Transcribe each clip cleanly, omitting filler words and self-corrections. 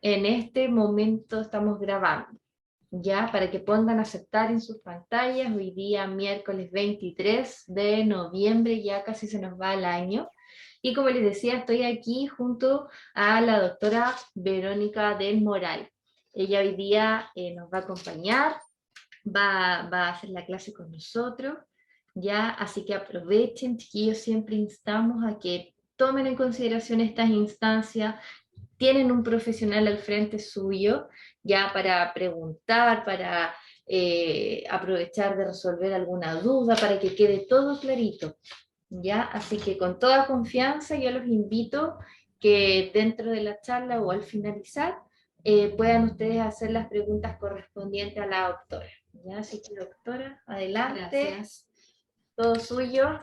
en este momento estamos grabando, ya para que pongan a aceptar en sus pantallas. Hoy día miércoles 23 de noviembre, ya casi se nos va el año. Y como les decía, estoy aquí junto a la doctora Verónica del Moral. Ella hoy día nos va a acompañar, va a hacer la clase con nosotros, ya, así que aprovechen, chiquillos, siempre instamos a que tomen en consideración estas instancias. Tienen un profesional al frente suyo, ya para preguntar, para aprovechar de resolver alguna duda, para que quede todo clarito, ya, así que con toda confianza yo los invito que dentro de la charla o al finalizar puedan ustedes hacer las preguntas correspondientes a la doctora. ¿Ya? Así que doctora, adelante. Gracias. Todo suyo.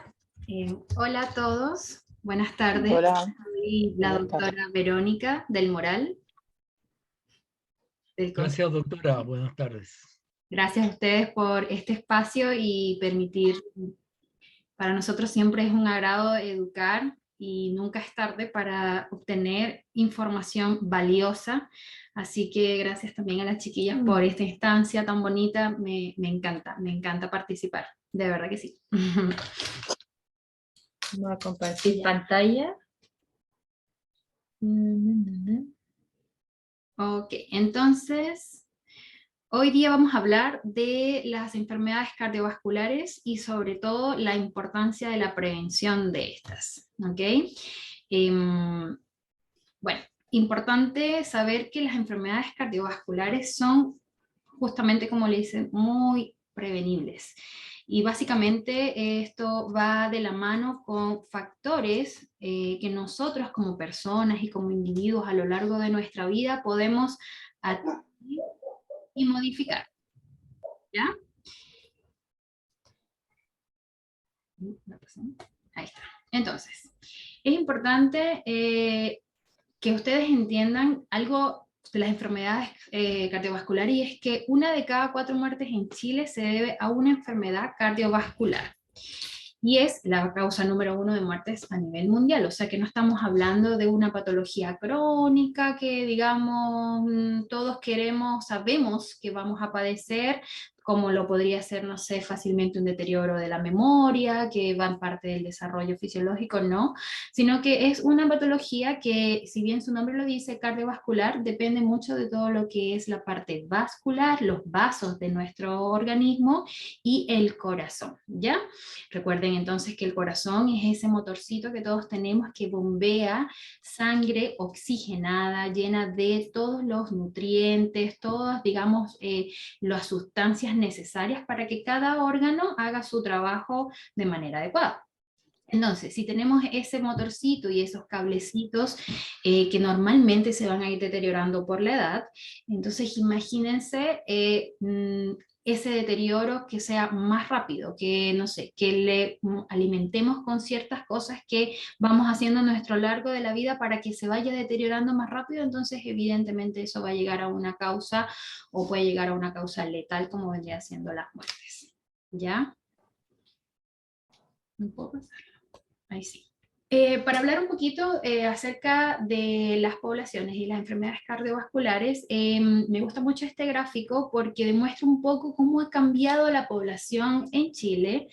Hola a todos, buenas tardes. Hola. Soy la doctora Verónica del Moral. Gracias, doctora. Buenas tardes. Gracias a ustedes por este espacio y permitir, para nosotros siempre es un agrado educar y nunca es tarde para obtener información valiosa. Así que gracias también a las chiquillas por esta instancia tan bonita. Me encanta participar, de verdad que sí. Vamos a compartir pantalla. Ok, entonces, hoy día vamos a hablar de las enfermedades cardiovasculares y sobre todo la importancia de la prevención de estas, ¿ok? Bueno, importante saber que las enfermedades cardiovasculares son, justamente como le dicen, muy prevenibles. Y básicamente esto va de la mano con factores que nosotros como personas y como individuos a lo largo de nuestra vida podemos adquirir y modificar. ¿Ya? Ahí está. Entonces, es importante que ustedes entiendan algo de las enfermedades cardiovasculares, y es que 1 de cada 4 muertes en Chile se debe a una enfermedad cardiovascular. Y es la causa número 1 de muertes a nivel mundial, o sea que no estamos hablando de una patología crónica que, digamos, todos sabemos que vamos a padecer, como lo podría ser, no sé, fácilmente un deterioro de la memoria, que va en parte del desarrollo fisiológico, no, sino que es una patología que, si bien su nombre lo dice, cardiovascular, depende mucho de todo lo que es la parte vascular, los vasos de nuestro organismo y el corazón, ¿ya? Recuerden entonces que el corazón es ese motorcito que todos tenemos que bombea sangre oxigenada, llena de todos los nutrientes, todas, digamos, las sustancias necesarias para que cada órgano haga su trabajo de manera adecuada. Entonces, si tenemos ese motorcito y esos cablecitos que normalmente se van a ir deteriorando por la edad, entonces imagínense ese deterioro que sea más rápido, que no sé, que le alimentemos con ciertas cosas que vamos haciendo a nuestro largo de la vida para que se vaya deteriorando más rápido. Entonces evidentemente eso va a llegar a una causa, o puede llegar a una causa letal, como vendría siendo las muertes. ¿Ya? ¿No puedo pasar? Ahí sí. Para hablar un poquito acerca de las poblaciones y las enfermedades cardiovasculares, me gusta mucho este gráfico porque demuestra un poco cómo ha cambiado la población en Chile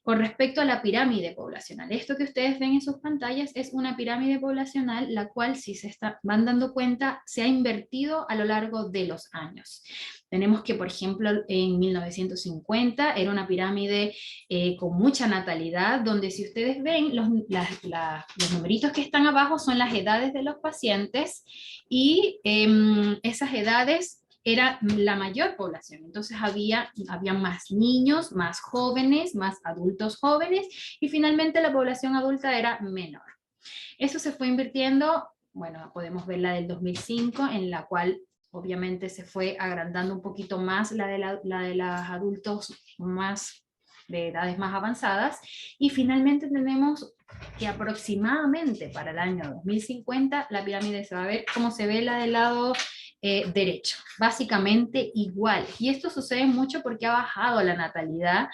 con respecto a la pirámide poblacional. Esto que ustedes ven en sus pantallas es una pirámide poblacional, la cual, si van dando cuenta, se ha invertido a lo largo de los años. Tenemos que, por ejemplo, en 1950 era una pirámide con mucha natalidad, donde si ustedes ven, los numeritos que están abajo son las edades de los pacientes, y esas edades era la mayor población. Entonces había más niños, más jóvenes, más adultos jóvenes, y finalmente la población adulta era menor. Eso se fue invirtiendo, bueno, podemos ver la del 2005, en la cual obviamente se fue agrandando un poquito más la de los adultos más de edades más avanzadas, y finalmente tenemos que aproximadamente para el año 2050 la pirámide se va a ver como se ve la del lado derecho, básicamente igual. Y esto sucede mucho porque ha bajado la natalidad,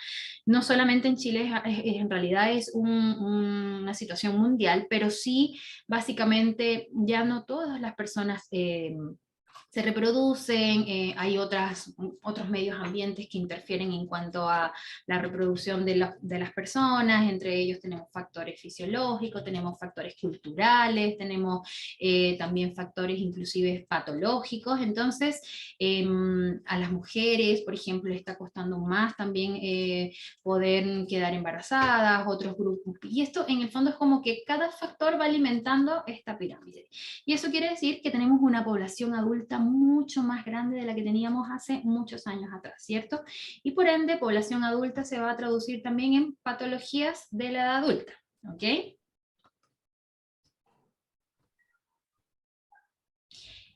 no solamente en Chile, en realidad es una situación mundial, pero sí, básicamente ya no todas las personas se reproducen, hay otros medios ambientes que interfieren en cuanto a la reproducción de las personas, entre ellos tenemos factores fisiológicos, tenemos factores culturales, tenemos también factores inclusive patológicos. Entonces a las mujeres, por ejemplo, les está costando más también poder quedar embarazadas, otros grupos, y esto en el fondo es como que cada factor va alimentando esta pirámide. Y eso quiere decir que tenemos una población adulta mucho más grande de la que teníamos hace muchos años atrás, ¿cierto? Y por ende, población adulta se va a traducir también en patologías de la edad adulta, ¿ok?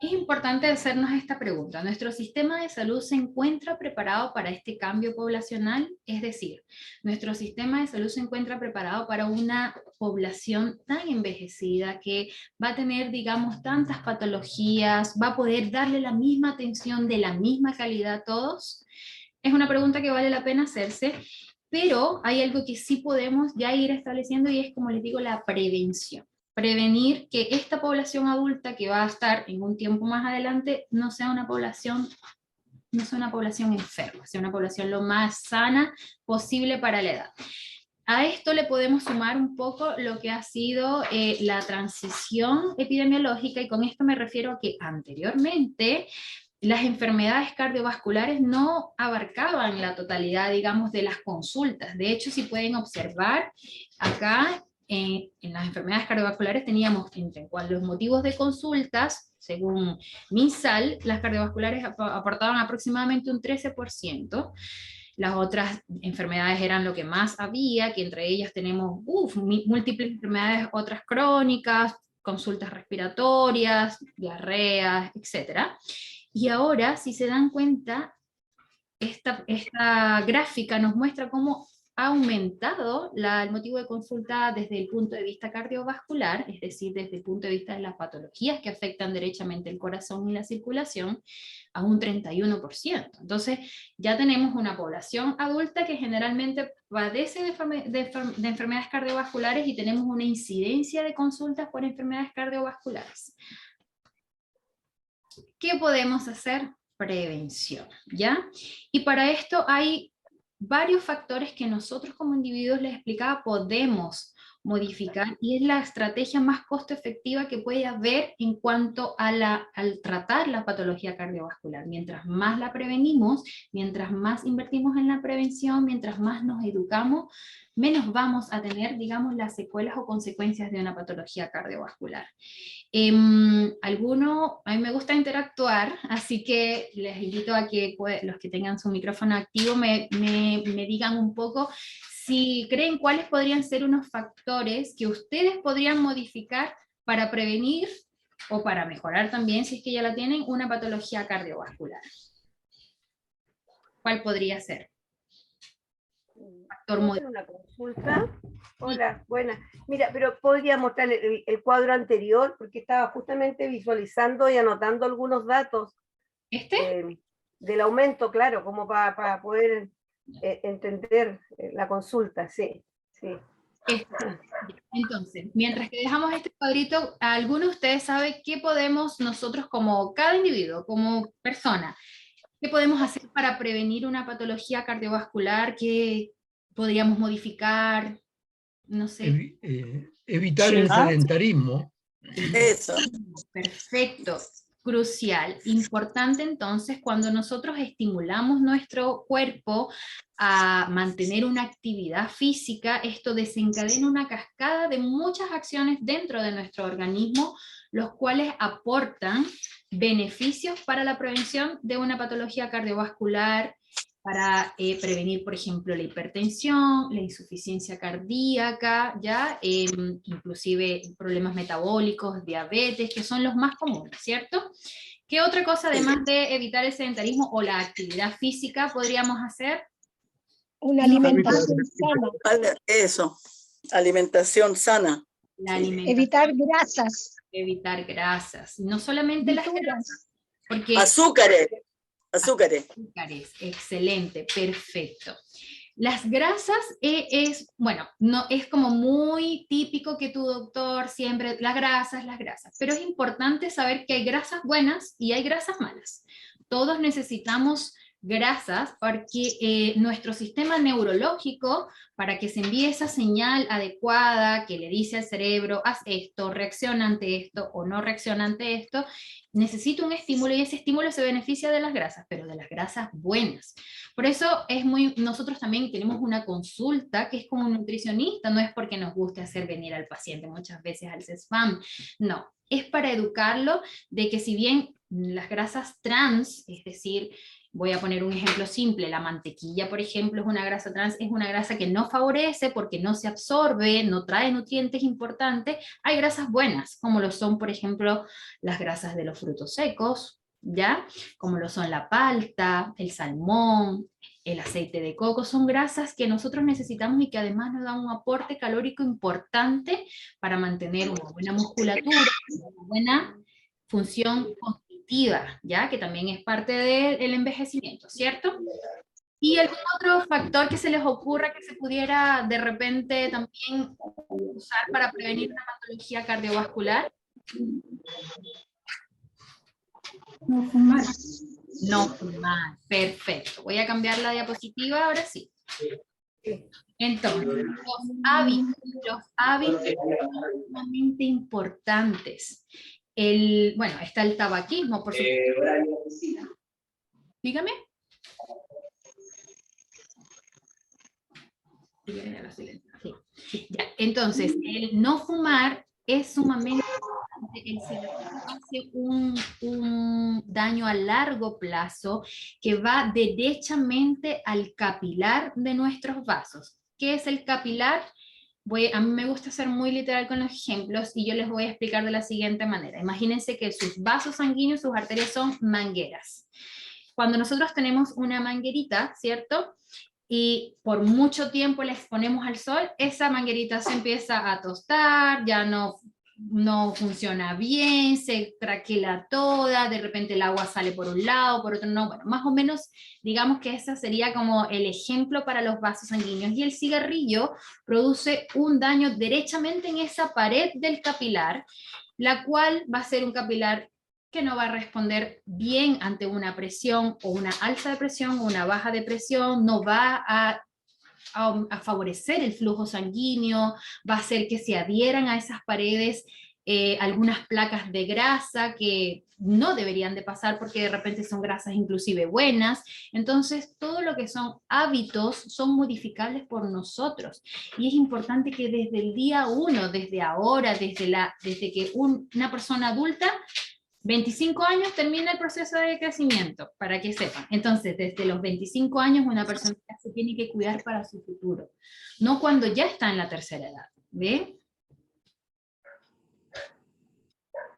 Es importante hacernos esta pregunta. ¿Nuestro sistema de salud se encuentra preparado para este cambio poblacional? Es decir, ¿nuestro sistema de salud se encuentra preparado para una población tan envejecida que va a tener, digamos, tantas patologías, va a poder darle la misma atención de la misma calidad a todos? Es una pregunta que vale la pena hacerse, pero hay algo que sí podemos ya ir estableciendo y es, como les digo, la prevención. Prevenir que esta población adulta que va a estar en un tiempo más adelante no sea una población enferma, sea una población lo más sana posible para la edad. A esto le podemos sumar un poco lo que ha sido la transición epidemiológica, y con esto me refiero a que anteriormente las enfermedades cardiovasculares no abarcaban la totalidad, digamos, de las consultas. De hecho, si pueden observar acá, en las enfermedades cardiovasculares teníamos entre los motivos de consultas, según MinSal, las cardiovasculares aportaban aproximadamente un 13%. Las otras enfermedades eran lo que más había, que entre ellas tenemos múltiples enfermedades, otras crónicas, consultas respiratorias, diarreas, etc. Y ahora, si se dan cuenta, esta gráfica nos muestra cómo ha aumentado el motivo de consulta desde el punto de vista cardiovascular, es decir, desde el punto de vista de las patologías que afectan derechamente el corazón y la circulación, a un 31%. Entonces, ya tenemos una población adulta que generalmente padece de enfermedades cardiovasculares, y tenemos una incidencia de consultas por enfermedades cardiovasculares. ¿Qué podemos hacer? Prevención, ¿ya? Y para esto hay varios factores que nosotros como individuos, les explicaba, podemos modificar, y es la estrategia más costo efectiva que puede haber en cuanto a al tratar la patología cardiovascular. Mientras más la prevenimos, mientras más invertimos en la prevención, mientras más nos educamos, menos vamos a tener, digamos, las secuelas o consecuencias de una patología cardiovascular. A mí me gusta interactuar, así que les invito a que los que tengan su micrófono activo me digan un poco si creen cuáles podrían ser unos factores que ustedes podrían modificar para prevenir o para mejorar también, si es que ya la tienen, una patología cardiovascular. ¿Cuál podría ser? ¿Puedo hacer una consulta? Hola, buena. Mira, pero podría mostrar el cuadro anterior, porque estaba justamente visualizando y anotando algunos datos. Del aumento, claro, como para poder entender la consulta, sí. Entonces, mientras que dejamos este cuadrito, ¿alguno de ustedes sabe qué podemos nosotros, como cada individuo, como persona, qué podemos hacer para prevenir una patología cardiovascular? ¿Qué podríamos modificar? No sé. Evitar el sedentarismo. Eso. Perfecto. Crucial, importante. Entonces, cuando nosotros estimulamos nuestro cuerpo a mantener una actividad física, esto desencadena una cascada de muchas acciones dentro de nuestro organismo, los cuales aportan beneficios para la prevención de una patología cardiovascular, para prevenir, por ejemplo, la hipertensión, la insuficiencia cardíaca, ¿ya? Inclusive problemas metabólicos, diabetes, que son los más comunes, ¿cierto? ¿Qué otra cosa, además de evitar el sedentarismo o la actividad física, podríamos hacer? Una alimentación sana. Eso, alimentación sana. Evitar grasas. Evitar grasas, no solamente las grasas, porque azúcares. Azúcares, excelente, perfecto. Las grasas bueno, no, es como muy típico que tu doctor siempre, las grasas, pero es importante saber que hay grasas buenas y hay grasas malas. Todos necesitamos grasas porque nuestro sistema neurológico, para que se envíe esa señal adecuada que le dice al cerebro, haz esto, reacciona ante esto o no reacciona ante esto, necesita un estímulo y ese estímulo se beneficia de las grasas, pero de las grasas buenas. Por eso nosotros también tenemos una consulta que es con un nutricionista, no es porque nos guste hacer venir al paciente muchas veces al CESFAM, no, es para educarlo de que si bien las grasas trans, es decir, voy a poner un ejemplo simple, la mantequilla, por ejemplo, es una grasa trans, es una grasa que no favorece porque no se absorbe, no trae nutrientes importantes. Hay grasas buenas, como lo son, por ejemplo, las grasas de los frutos secos, ¿ya? Como lo son la palta, el salmón, el aceite de coco, son grasas que nosotros necesitamos y que además nos dan un aporte calórico importante para mantener una buena musculatura, una buena función cognitiva, ¿ya? Que también es parte del envejecimiento, ¿cierto? ¿Y algún otro factor que se les ocurra que se pudiera de repente también usar para prevenir una patología cardiovascular? No fumar. No fumar, perfecto. Voy a cambiar la diapositiva, ahora sí. Entonces, los hábitos son sumamente importantes. Bueno, está el tabaquismo, por supuesto. Dígame. Sí. Ya, entonces, el no fumar es sumamente importante. El cigarrillo hace un daño a largo plazo que va derechamente al capilar de nuestros vasos. ¿Qué es el capilar? A mí me gusta ser muy literal con los ejemplos y yo les voy a explicar de la siguiente manera. Imagínense que sus vasos sanguíneos, sus arterias son mangueras. Cuando nosotros tenemos una manguerita, ¿cierto? Y por mucho tiempo la exponemos al sol, esa manguerita se empieza a tostar, ya no funciona bien, se craquela toda, de repente el agua sale por un lado, por otro no, bueno, más o menos digamos que ese sería como el ejemplo para los vasos sanguíneos, y el cigarrillo produce un daño derechamente en esa pared del capilar, la cual va a ser un capilar que no va a responder bien ante una presión o una alza de presión o una baja de presión, no va a favorecer el flujo sanguíneo, va a hacer que se adhieran a esas paredes algunas placas de grasa que no deberían de pasar porque de repente son grasas inclusive buenas. Entonces todo lo que son hábitos son modificables por nosotros y es importante que desde el día 1, desde ahora, desde que una persona adulta 25 años termina el proceso de crecimiento, para que sepan. Entonces, desde los 25 años una persona se tiene que cuidar para su futuro, no cuando ya está en la tercera edad, ¿ve?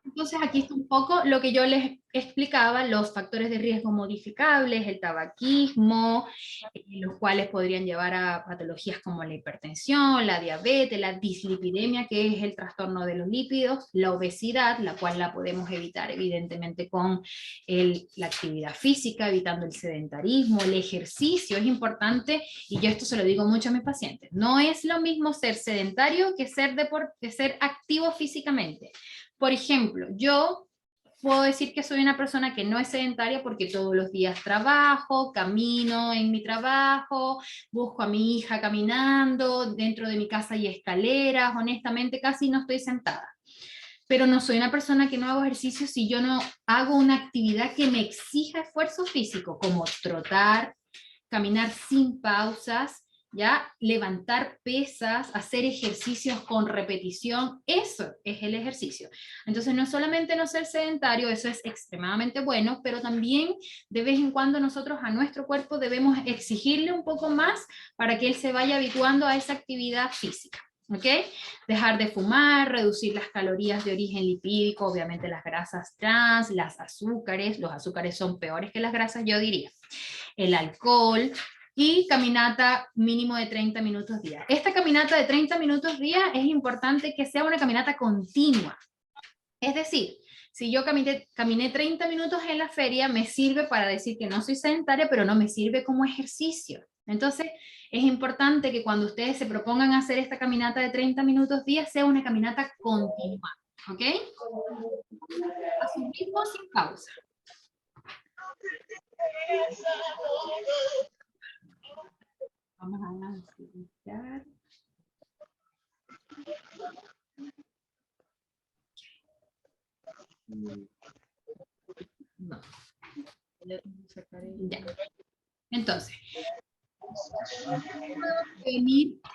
Entonces aquí está un poco lo que yo les explicaba, los factores de riesgo modificables, el tabaquismo, los cuales podrían llevar a patologías como la hipertensión, la diabetes, la dislipidemia, que es el trastorno de los lípidos, la obesidad, la cual la podemos evitar evidentemente con la actividad física, evitando el sedentarismo, el ejercicio, es importante, y yo esto se lo digo mucho a mis pacientes, no es lo mismo ser sedentario que ser activo físicamente. Por ejemplo, yo puedo decir que soy una persona que no es sedentaria porque todos los días trabajo, camino en mi trabajo, busco a mi hija caminando, dentro de mi casa hay escaleras, honestamente casi no estoy sentada. Pero no soy una persona que no hago ejercicio si yo no hago una actividad que me exija esfuerzo físico, como trotar, caminar sin pausas, ¿ya? Levantar pesas, hacer ejercicios con repetición, eso es el ejercicio. Entonces no solamente no ser sedentario, eso es extremadamente bueno, pero también de vez en cuando nosotros a nuestro cuerpo debemos exigirle un poco más para que él se vaya habituando a esa actividad física. ¿Ok? Dejar de fumar, reducir las calorías de origen lipídico, obviamente las grasas trans, los azúcares son peores que las grasas, yo diría. El alcohol, y caminata mínimo de 30 minutos día. Esta caminata de 30 minutos día es importante que sea una caminata continua. Es decir, si yo caminé 30 minutos en la feria, me sirve para decir que no soy sedentaria, pero no me sirve como ejercicio. Entonces, es importante que cuando ustedes se propongan hacer esta caminata de 30 minutos día, sea una caminata continua, ¿ok? A su ritmo, sin pausa. Vamos a iniciar. No. Ya. Entonces,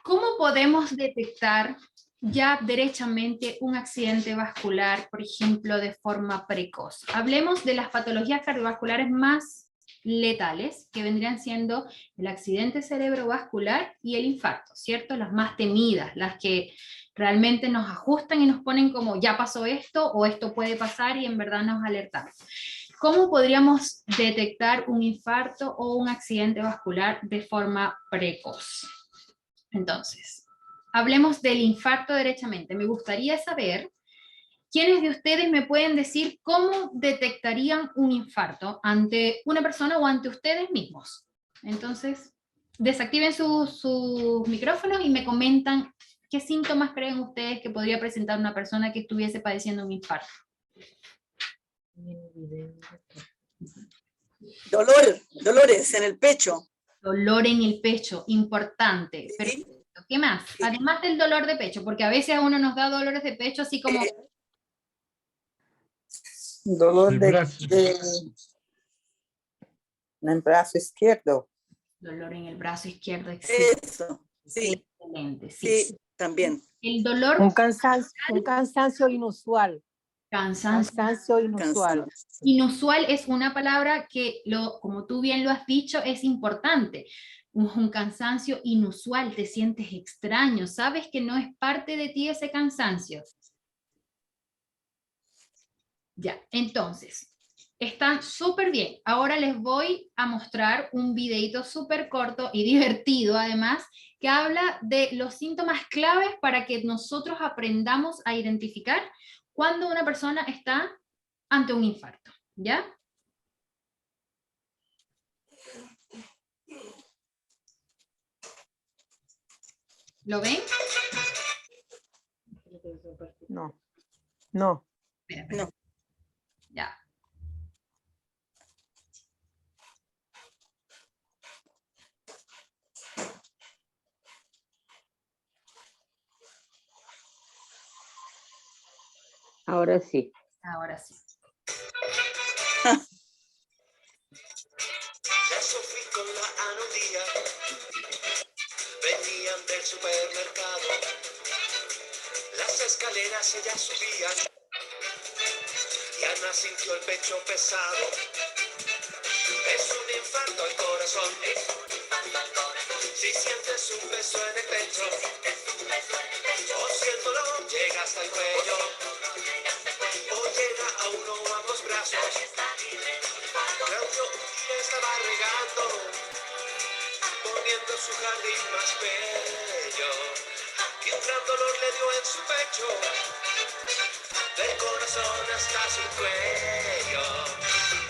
¿cómo podemos detectar ya derechamente un accidente vascular, por ejemplo, de forma precoz? Hablemos de las patologías cardiovasculares más letales, que vendrían siendo el accidente cerebrovascular y el infarto, ¿cierto? Las más temidas, las que realmente nos ajustan y nos ponen como ya pasó esto o esto puede pasar y en verdad nos alertamos. ¿Cómo podríamos detectar un infarto o un accidente vascular de forma precoz? Entonces, hablemos del infarto derechamente. Me gustaría saber, ¿quiénes de ustedes me pueden decir cómo detectarían un infarto ante una persona o ante ustedes mismos? Entonces, desactiven sus micrófonos y me comentan qué síntomas creen ustedes que podría presentar una persona que estuviese padeciendo un infarto. Dolores en el pecho. Dolor en el pecho, importante. Sí. Perfecto. ¿Qué más? Además del dolor de pecho, porque a veces a uno nos da dolores de pecho así como... Dolor El de, brazo. en el brazo izquierdo. Dolor en el brazo izquierdo, excelente. Eso, sí, Excelente, sí. sí, también. El dolor... Un cansancio inusual. Cansancio inusual. Cansancio. Inusual es una palabra que, como tú bien lo has dicho, es importante. Un cansancio inusual, te sientes extraño, sabes que no es parte de ti ese cansancio. Ya, entonces, están súper bien. Ahora les voy a mostrar un videito súper corto y divertido, además, que habla de los síntomas claves para que nosotros aprendamos a identificar cuando una persona está ante un infarto, ¿ya? ¿Lo ven? No, no. Espera. No. Ya. Ahora sí. Ahora sí. Ya Sofí con la Anodía venían del supermercado. Las escaleras ellas subían y Ana sintió el pecho pesado. Es un infarto al corazón. Si sientes un beso en el pecho o si el dolor llega hasta el cuello o llega a uno o ambos brazos. Claudio estaba regando, poniendo su jardín más bello, y un gran dolor le dio en su pecho, del corazón hasta su cuello.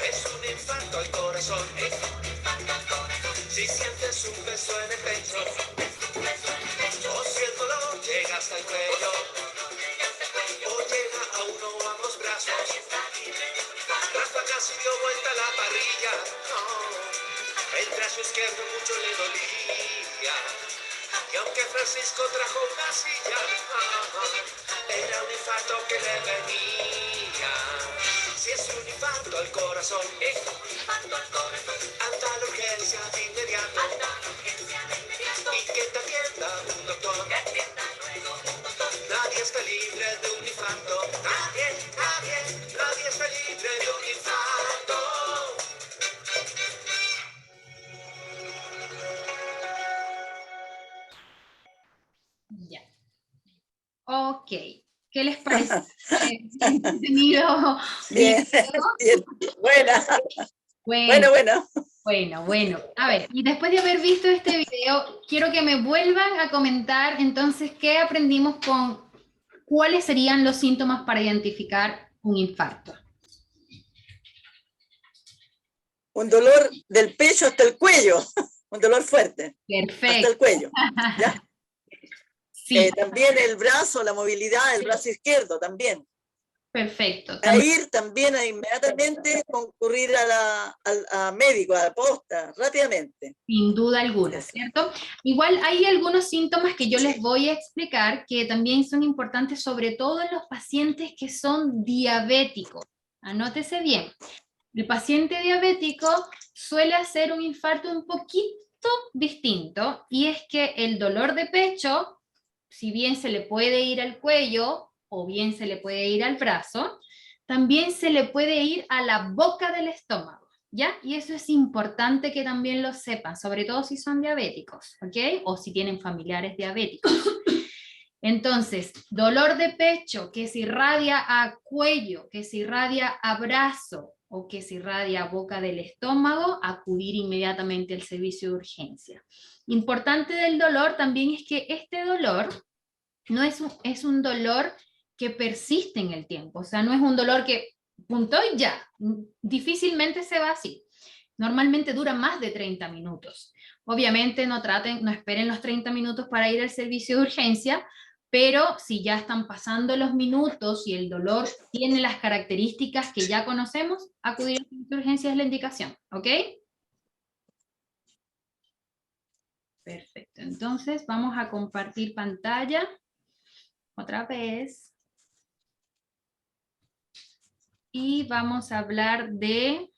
Es un infarto al corazón. Si sientes un beso en el pecho, o si el dolor llega hasta el cuello, o llega a uno o ambos brazos. Rafa casi dio vuelta la parrilla, no, el brazo izquierdo mucho le dolía, y aunque Francisco trajo una silla, era un infarto que le venía. Si es un infarto al corazón, anda a la urgencia de inmediato, y que te atienda un doctor. Nadie está libre de un infarto, nadie está libre de un infarto. Ya. Ok. ¿Qué les parece? Entretenido. Bien, bien. Buena. Bueno. A ver, y después de haber visto este video, quiero que me vuelvan a comentar entonces qué aprendimos con cuáles serían los síntomas para identificar un infarto. Un dolor del pecho hasta el cuello. un dolor fuerte. Perfecto. Hasta el cuello. ¿Ya? Sí. También el brazo, la movilidad del brazo izquierdo también. Perfecto. A ir también a inmediatamente concurrir a médico, a la posta, rápidamente. Sin duda alguna, ¿cierto? Igual hay algunos síntomas que yo les voy a explicar que también son importantes, sobre todo en los pacientes que son diabéticos. Anótese bien. El paciente diabético suele hacer un infarto un poquito distinto, y es que el dolor de pecho, si bien se le puede ir al cuello o bien se le puede ir al brazo, también se le puede ir a la boca del estómago, ¿ya? Y eso es importante que también lo sepan, sobre todo si son diabéticos, ¿ok? O si tienen familiares diabéticos. Entonces, dolor de pecho que se irradia a cuello, que se irradia a brazo o que se irradia a boca del estómago, acudir inmediatamente al servicio de urgencia. Importante del dolor también es que este dolor no es un dolor que persiste en el tiempo, o sea, no es un dolor que punto y ya, difícilmente se va así. Normalmente dura más de 30 minutos. Obviamente no esperen los 30 minutos para ir al servicio de urgencia, pero si ya están pasando los minutos y el dolor tiene las características que ya conocemos, acudir al servicio de urgencia es la indicación, ¿ok? Perfecto, entonces vamos a compartir pantalla otra vez. Y vamos a hablar de...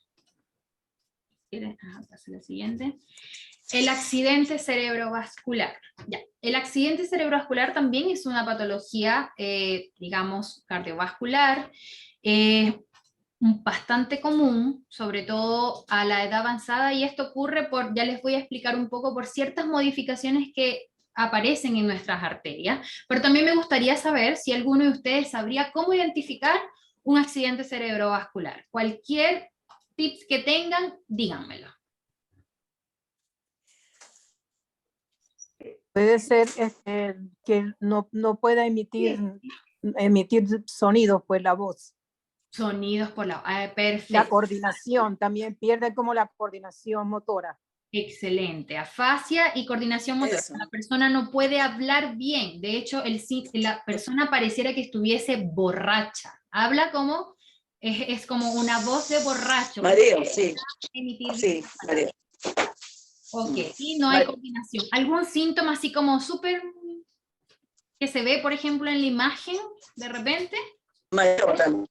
la siguiente. El accidente cerebrovascular. Ya. El accidente cerebrovascular también es una patología, digamos, cardiovascular, bastante común, sobre todo a la edad avanzada, y esto ocurre por, ya les voy a explicar un poco, por ciertas modificaciones que aparecen en nuestras arterias, pero también me gustaría saber si alguno de ustedes sabría cómo identificar un accidente cerebrovascular. Cualquier tips que tengan, díganmelo. Puede ser que no pueda emitir sonidos, pues la voz. Sonidos por la... perfecto. La coordinación, también pierde como la coordinación motora. Excelente, afasia y coordinación motora. Eso. La persona no puede hablar bien, de hecho la persona pareciera que estuviese borracha. Habla como, es como una voz de borracho. Mareo, sí. Emitir Sí, mareo. Ok, y no hay coordinación. ¿Algún síntoma así como súper que se ve, por ejemplo, en la imagen de repente? Mareo también.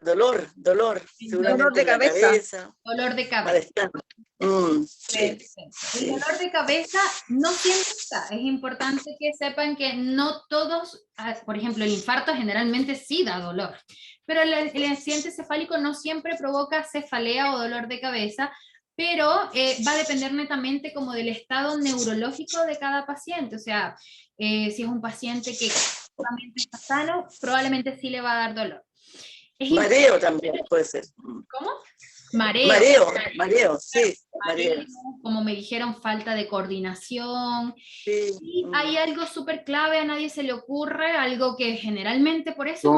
Dolor. Dolor de cabeza. Dolor de cabeza. Sí. El dolor de cabeza no siempre está. Es importante que sepan que no todos, por ejemplo, el infarto generalmente sí da dolor, pero el accidente cefálico no siempre provoca cefalea o dolor de cabeza, pero va a depender netamente como del estado neurológico de cada paciente. O sea, si es un paciente que está sano, probablemente sí le va a dar dolor. Mareo también puede ser. ¿Cómo? Mareo, sí. Mareo. Como me dijeron, falta de coordinación. Sí. Y hay algo súper clave, a nadie se le ocurre, algo que generalmente por eso...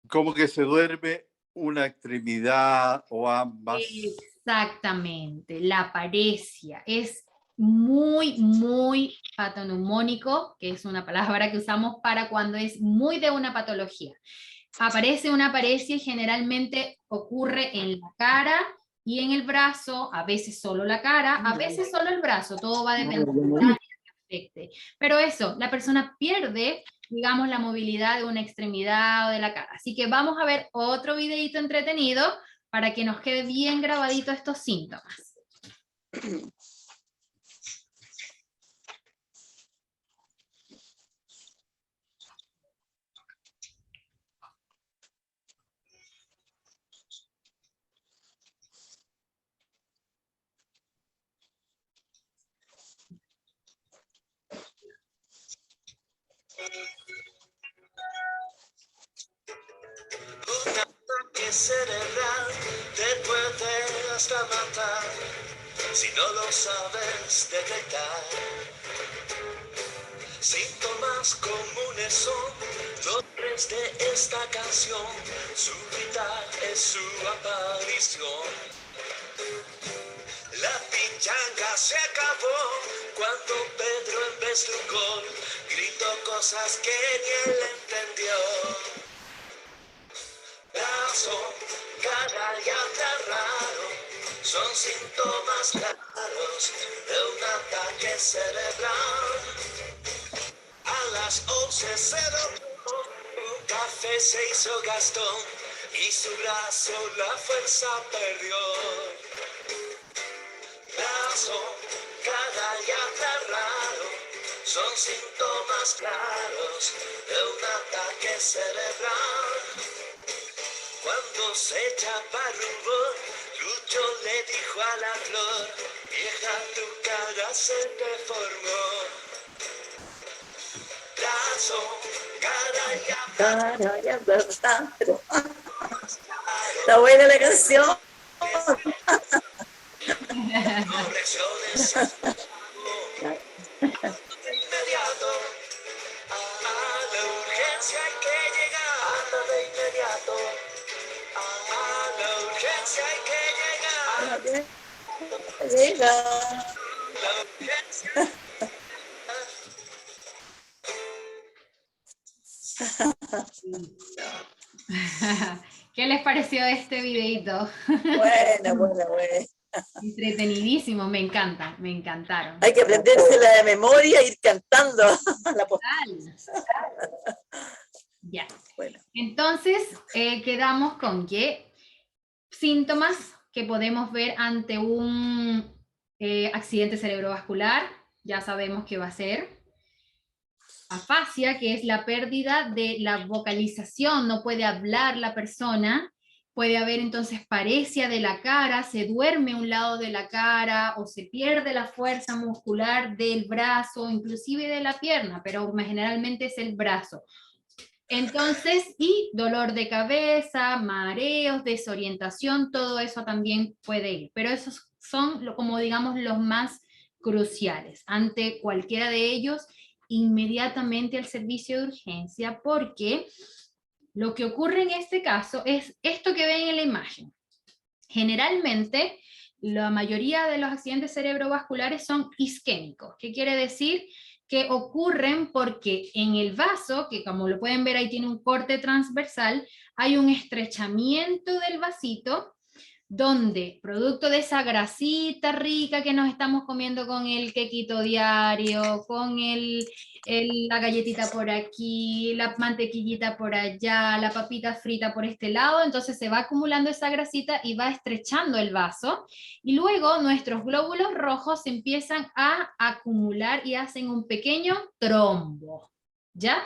Como que se duerme una extremidad o ambas. Exactamente, la paresia es muy patoneumónico, que es una palabra que usamos para cuando es muy de una patología. Aparece una paresia y generalmente ocurre en la cara y en el brazo, a veces solo la cara, a veces solo el brazo, todo va a depender del área que afecte. Pero eso, la persona pierde, digamos, la movilidad de una extremidad o de la cara. Así que vamos a ver otro videito entretenido para que nos quede bien grabadito estos síntomas. Un ataque cerebral te puede hasta matar si no lo sabes detectar. Síntomas comunes son dolores después de esta canción, súbita es su aparición. La pichanga se acabó cuando Pedro en vez de un gol gritó cosas que ni él entendió. Brazo, cara y anda raro, son síntomas claros de un ataque cerebral. A las 11 se dobló, un café se hizo Gastón y su brazo la fuerza perdió. Brazo, cara y anda raro, son síntomas claros de un ataque cerebral. Cuando se chaparrubó, Lucho le dijo a la flor, vieja tu cara se deformó. Brazo, cara y anda raro. Está buena la canción. De inmediato, a la urgencia hay que llegar. Anda de inmediato, a la urgencia hay que llegar. Llega. La urgencia. ¿Qué les pareció este videito? Buena. Entretenidísimo, me encanta, me encantaron. Hay que aprendérsela de memoria e ir cantando la postal. Ya. Bueno. Entonces, quedamos con que síntomas que podemos ver ante un accidente cerebrovascular, ya sabemos que va a ser afasia, que es la pérdida de la vocalización, no puede hablar la persona. Puede haber entonces paresia de la cara, se duerme un lado de la cara o se pierde la fuerza muscular del brazo, inclusive de la pierna, pero generalmente es el brazo. Entonces, y dolor de cabeza, mareos, desorientación, todo eso también puede ir. Pero esos son, como digamos, los más cruciales. Ante cualquiera de ellos, inmediatamente al servicio de urgencia, porque lo que ocurre en este caso es esto que ven en la imagen. Generalmente, la mayoría de los accidentes cerebrovasculares son isquémicos. ¿Qué quiere decir? Que ocurren porque en el vaso, que como lo pueden ver ahí tiene un corte transversal, hay un estrechamiento del vasito, donde, producto de esa grasita rica que nos estamos comiendo con el quequito diario, con la galletita por aquí, la mantequillita por allá, la papita frita por este lado, entonces se va acumulando esa grasita y va estrechando el vaso, y luego nuestros glóbulos rojos se empiezan a acumular y hacen un pequeño trombo, ¿ya?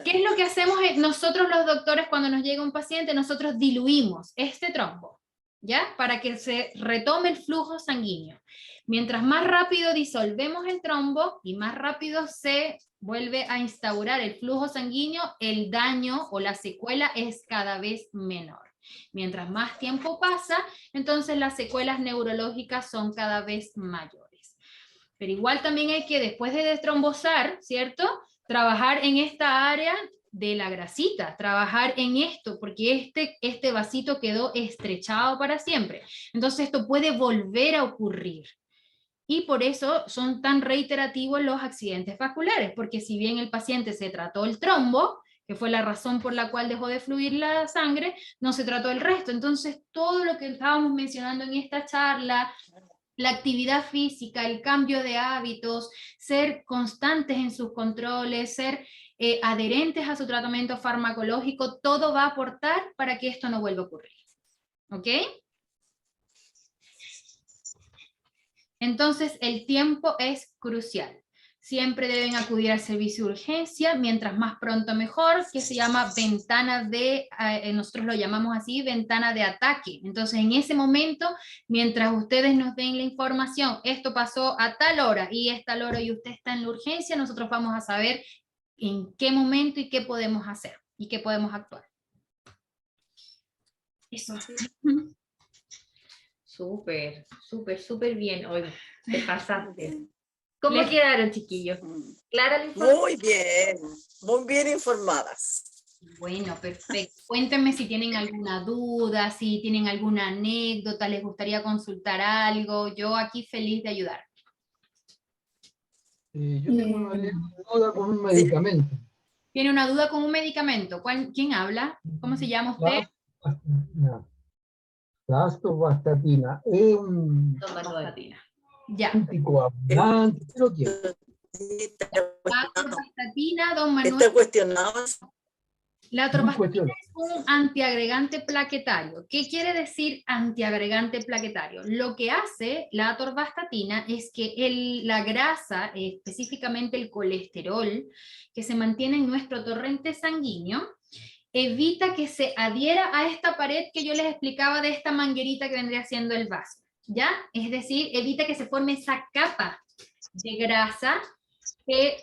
¿Qué es lo que hacemos nosotros los doctores cuando nos llega un paciente? Nosotros diluimos este trombo, ¿ya? Para que se retome el flujo sanguíneo. Mientras más rápido disolvemos el trombo y más rápido se vuelve a instaurar el flujo sanguíneo, el daño o la secuela es cada vez menor. Mientras más tiempo pasa, entonces las secuelas neurológicas son cada vez mayores. Pero igual también hay que, después de destrombosar, ¿cierto?, trabajar en esta área de la grasita, trabajar en esto, porque este vasito quedó estrechado para siempre. Entonces esto puede volver a ocurrir. Y por eso son tan reiterativos los accidentes vasculares, porque si bien el paciente se trató el trombo, que fue la razón por la cual dejó de fluir la sangre, no se trató el resto. Entonces todo lo que estábamos mencionando en esta charla, la actividad física, el cambio de hábitos, ser constantes en sus controles, ser adherentes a su tratamiento farmacológico, todo va a aportar para que esto no vuelva a ocurrir. ¿Ok? Entonces el tiempo es crucial. Siempre deben acudir al servicio de urgencia, mientras más pronto mejor, que se llama ventana de, nosotros lo llamamos así, ventana de ataque. Entonces en ese momento, mientras ustedes nos den la información, esto pasó a tal hora y es tal hora y usted está en la urgencia, nosotros vamos a saber en qué momento y qué podemos hacer y qué podemos actuar. Eso. Súper bien hoy. Te pasaste. ¿Cómo quedaron, chiquillos? ¿Clara la información? Muy bien informadas. Bueno, perfecto. Cuéntenme si tienen alguna duda, si tienen alguna anécdota, les gustaría consultar algo. Yo aquí feliz de ayudar. Yo tengo una duda con un medicamento. ¿Tiene una duda con un medicamento? ¿Quién habla? ¿Cómo se llama usted? La atorvastatina es un Ya. anticoagulante. ¿Qué lo quiere? La atorvastatina, don Manuel. Está cuestionado. La atorvastatina es un antiagregante plaquetario. ¿Qué quiere decir antiagregante plaquetario? Lo que hace la atorvastatina es que la grasa, específicamente el colesterol, que se mantiene en nuestro torrente sanguíneo, evita que se adhiera a esta pared que yo les explicaba de esta manguerita que vendría siendo el vaso, ¿ya? Es decir, evita que se forme esa capa de grasa que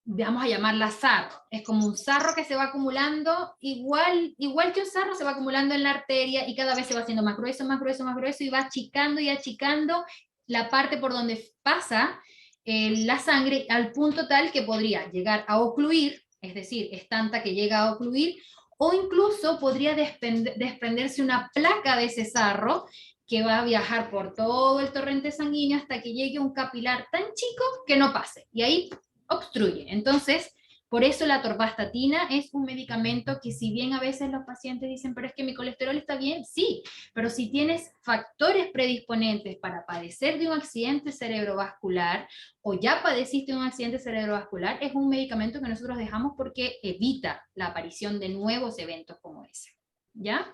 vamos a llamarla sarro. Es como un sarro que se va acumulando, igual que un sarro se va acumulando en la arteria y cada vez se va haciendo más grueso, más grueso, más grueso y va achicando y achicando la parte por donde pasa la sangre al punto tal que podría llegar a ocluir, es decir, es tanta que llega a ocluir, o incluso podría desprenderse una placa de ese sarro que va a viajar por todo el torrente sanguíneo hasta que llegue a un capilar tan chico que no pase. Y ahí obstruye. Entonces, por eso la atorvastatina es un medicamento que si bien a veces los pacientes dicen, pero es que mi colesterol está bien, sí, pero si tienes factores predisponentes para padecer de un accidente cerebrovascular o ya padeciste de un accidente cerebrovascular, es un medicamento que nosotros dejamos porque evita la aparición de nuevos eventos como ese. ¿Ya?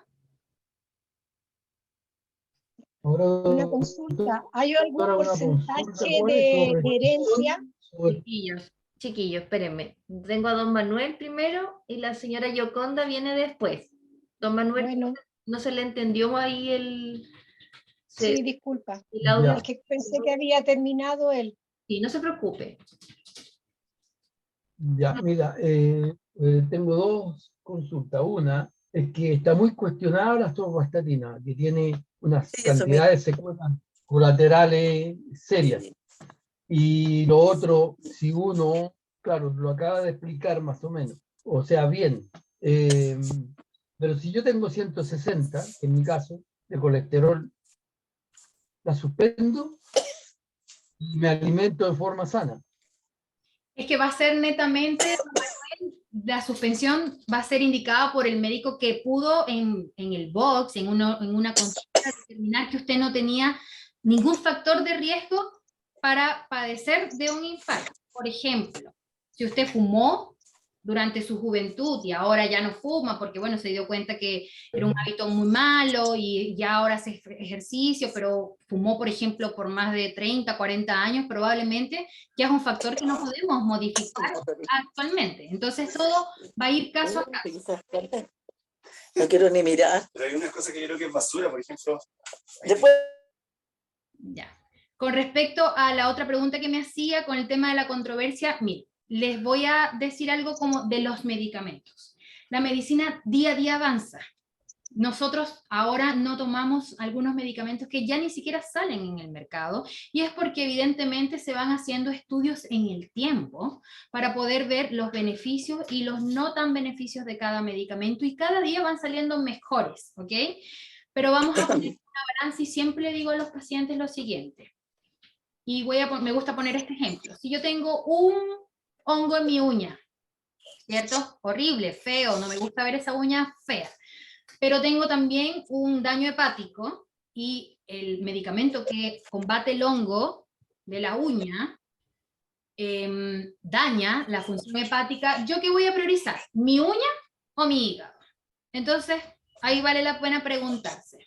Una consulta, ¿hay algún porcentaje de herencia? Chiquillos, espérenme. Tengo a don Manuel primero y la señora Yoconda viene después. Don Manuel, bueno, no se le entendió ahí el... Sí, disculpa. El audio. Es que pensé que había terminado él. Sí, no se preocupe. Ya, mira, tengo dos consultas. Una es que está muy cuestionada la atorvastatina, que tiene unas cantidades de secuelas colaterales serias. Y lo otro, si uno, claro, lo acaba de explicar más o menos, o sea, bien, pero si yo tengo 160, en mi caso, de colesterol, la suspendo y me alimento de forma sana. Es que va a ser netamente, la suspensión va a ser indicada por el médico que pudo en el box, en una consulta, determinar que usted no tenía ningún factor de riesgo para padecer de un infarto. Por ejemplo, si usted fumó durante su juventud y ahora ya no fuma porque, bueno, se dio cuenta que era un hábito muy malo y ya ahora hace ejercicio, pero fumó, por ejemplo, por más de 30, 40 años, probablemente ya es un factor que no podemos modificar actualmente. Entonces todo va a ir caso a caso. No quiero ni mirar. Pero hay una cosa que yo creo que es basura, por ejemplo. Después... Ya. Con respecto a la otra pregunta que me hacía con el tema de la controversia, mire, les voy a decir algo como de los medicamentos. La medicina día a día avanza. Nosotros ahora no tomamos algunos medicamentos que ya ni siquiera salen en el mercado y es porque evidentemente se van haciendo estudios en el tiempo para poder ver los beneficios y los no tan beneficios de cada medicamento y cada día van saliendo mejores, ¿ok? Pero vamos a poner una balanza y siempre le digo a los pacientes lo siguiente. Y me gusta poner este ejemplo. Si yo tengo un hongo en mi uña, ¿cierto? Horrible, feo, no me gusta ver esa uña fea. Pero tengo también un daño hepático y el medicamento que combate el hongo de la uña daña la función hepática. ¿Yo qué voy a priorizar? ¿Mi uña o mi hígado? Entonces, ahí vale la pena preguntarse.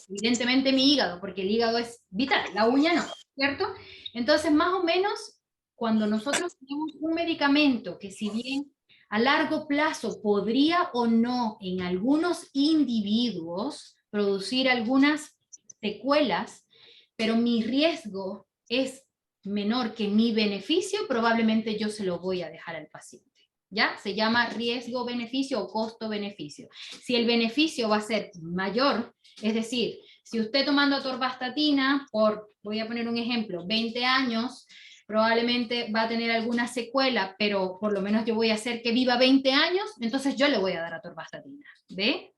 Evidentemente mi hígado, porque el hígado es vital, la uña no, ¿cierto? Entonces, más o menos, cuando nosotros tenemos un medicamento que si bien a largo plazo podría o no en algunos individuos producir algunas secuelas, pero mi riesgo es menor que mi beneficio, probablemente yo se lo voy a dejar al paciente. ¿Ya? Se llama riesgo-beneficio o costo-beneficio. Si el beneficio va a ser mayor, es decir, si usted tomando atorvastatina por, voy a poner un ejemplo, 20 años, probablemente va a tener alguna secuela, pero por lo menos yo voy a hacer que viva 20 años, entonces yo le voy a dar atorvastatina, ¿ve?